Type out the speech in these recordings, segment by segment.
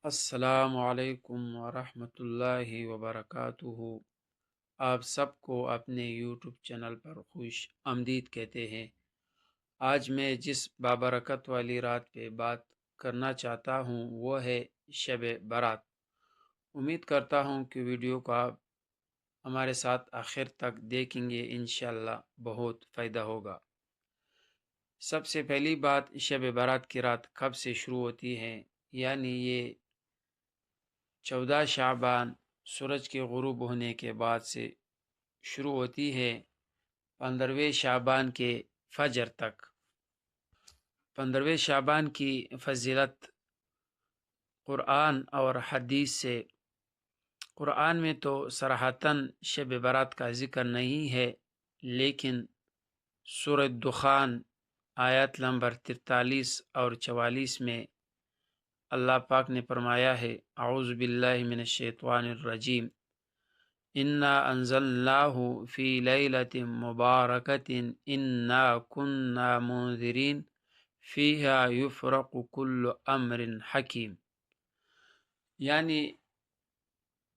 السلام علیکم ورحمۃ اللہ وبرکاتہ۔ آپ سب کو اپنے یوٹیوب چینل پر خوش آمدید کہتے ہیں۔ آج میں جس بابرکت والی رات پہ بات کرنا چاہتا ہوں وہ ہے شب برات۔ امید کرتا ہوں کہ ویڈیو کو آپ ہمارے ساتھ آخر تک دیکھیں گے، انشاءاللہ بہت فائدہ ہوگا۔ سب سے پہلی بات، شب برات کی رات کب سے شروع ہوتی ہے؟ یعنی یہ 14 شعبان سورج کے غروب ہونے کے بعد سے شروع ہوتی ہے 15ویں شعبان کے فجر تک۔ 15ویں شعبان کی فضیلت قرآن اور حدیث سے۔ قرآن میں تو صراحتاً شب برات کا ذکر نہیں ہے، لیکن سورہ دخان آیت نمبر 43 اور 44 میں اللہ پاک نے فرمایا ہے، اعوذ باللہ من الشیطان الرجیم، انا انزلناہ فی لیلۃ مبارکۃ انا کنا منذرین فیہا یفرق کل امر حکیم۔ یعنی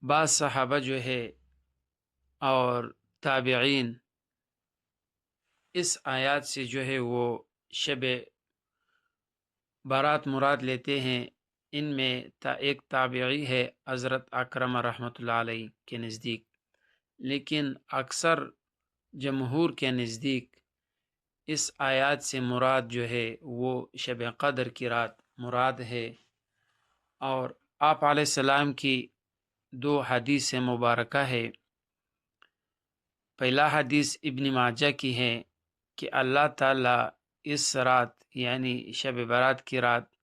بعض صحابہ جو ہے اور تابعین اس آیات سے جو ہے وہ شب برات مراد لیتے ہیں۔ ان میں ایک تابعی ہے حضرت اکرم رحمۃ اللہ علیہ کے نزدیک، لیکن اکثر جمہور کے نزدیک اس آیات سے مراد جو ہے وہ شب قدر کی رات مراد ہے۔ اور آپ علیہ السلام کی دو حدیث مبارکہ ہے۔ پہلا حدیث ابن ماجہ کی ہے کہ اللہ تعالیٰ اس رات یعنی شب برات کی رات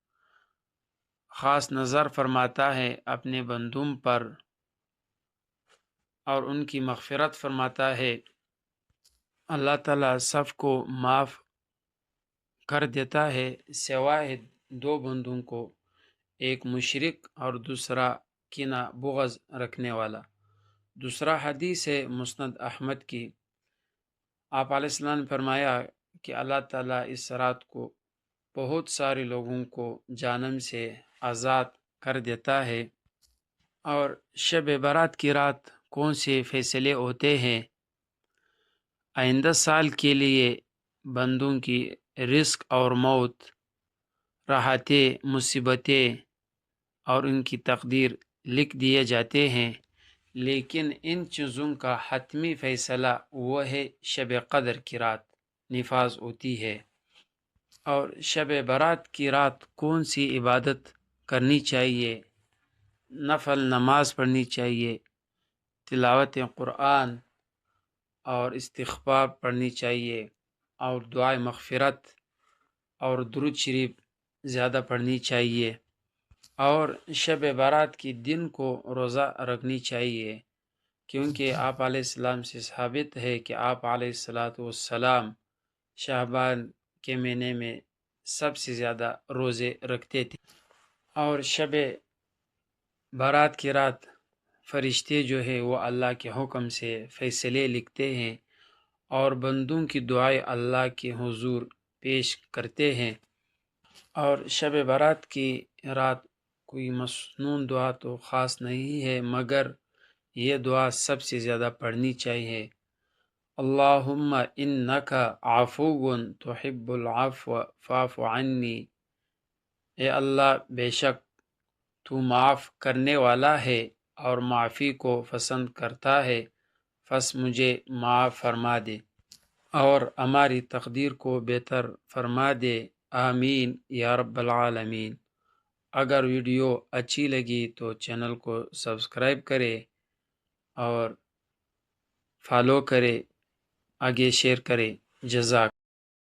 خاص نظر فرماتا ہے اپنے بندوں پر اور ان کی مغفرت فرماتا ہے۔ اللہ تعالیٰ سب کو معاف کر دیتا ہے سوائے دو بندوں کو، ایک مشرک اور دوسرا کینہ بغض رکھنے والا۔ دوسرا حدیث ہے مسند احمد کی، آپ علیہ السلام نے فرمایا کہ اللہ تعالیٰ اس رات کو بہت سارے لوگوں کو جہنم سے آزاد کر دیتا ہے۔ اور شب برات کی رات کون سے فیصلے ہوتے ہیں؟ آئندہ سال کے لیے بندوں کی رزق اور موت، راحتیں، مصیبتیں اور ان کی تقدیر لکھ دیے جاتے ہیں، لیکن ان چیزوں کا حتمی فیصلہ وہ ہے شب قدر کی رات نفاذ ہوتی ہے۔ اور شب برات کی رات کون سی عبادت کرنی چاہیے؟ نفل نماز پڑھنی چاہیے، تلاوت قرآن اور استغفار پڑھنی چاہیے، اور دعائے مغفرت اور درود شریف زیادہ پڑھنی چاہیے۔ اور شب برات کی دن کو روزہ رکھنی چاہیے، کیونکہ آپ علیہ السلام سے ثابت ہے کہ آپ علیہ السلام شعبان کے مہینے میں سب سے زیادہ روزے رکھتے تھے۔ اور شب برات کی رات فرشتے جو ہے وہ اللہ کے حکم سے فیصلے لکھتے ہیں اور بندوں کی دعائیں اللہ کے حضور پیش کرتے ہیں۔ اور شب برات کی رات کوئی مسنون دعا تو خاص نہیں ہے، مگر یہ دعا سب سے زیادہ پڑھنی چاہیے، اللہم انک عفو تحب العفو فاعف عنی۔ اے اللہ، بے شک تو معاف کرنے والا ہے اور معافی کو پسند کرتا ہے، پس مجھے معاف فرما دے اور ہماری تقدیر کو بہتر فرما دے، آمین یا رب العالمین۔ اگر ویڈیو اچھی لگی تو چینل کو سبسکرائب کرے اور فالو کرے، آگے شیئر کرے۔ جزاک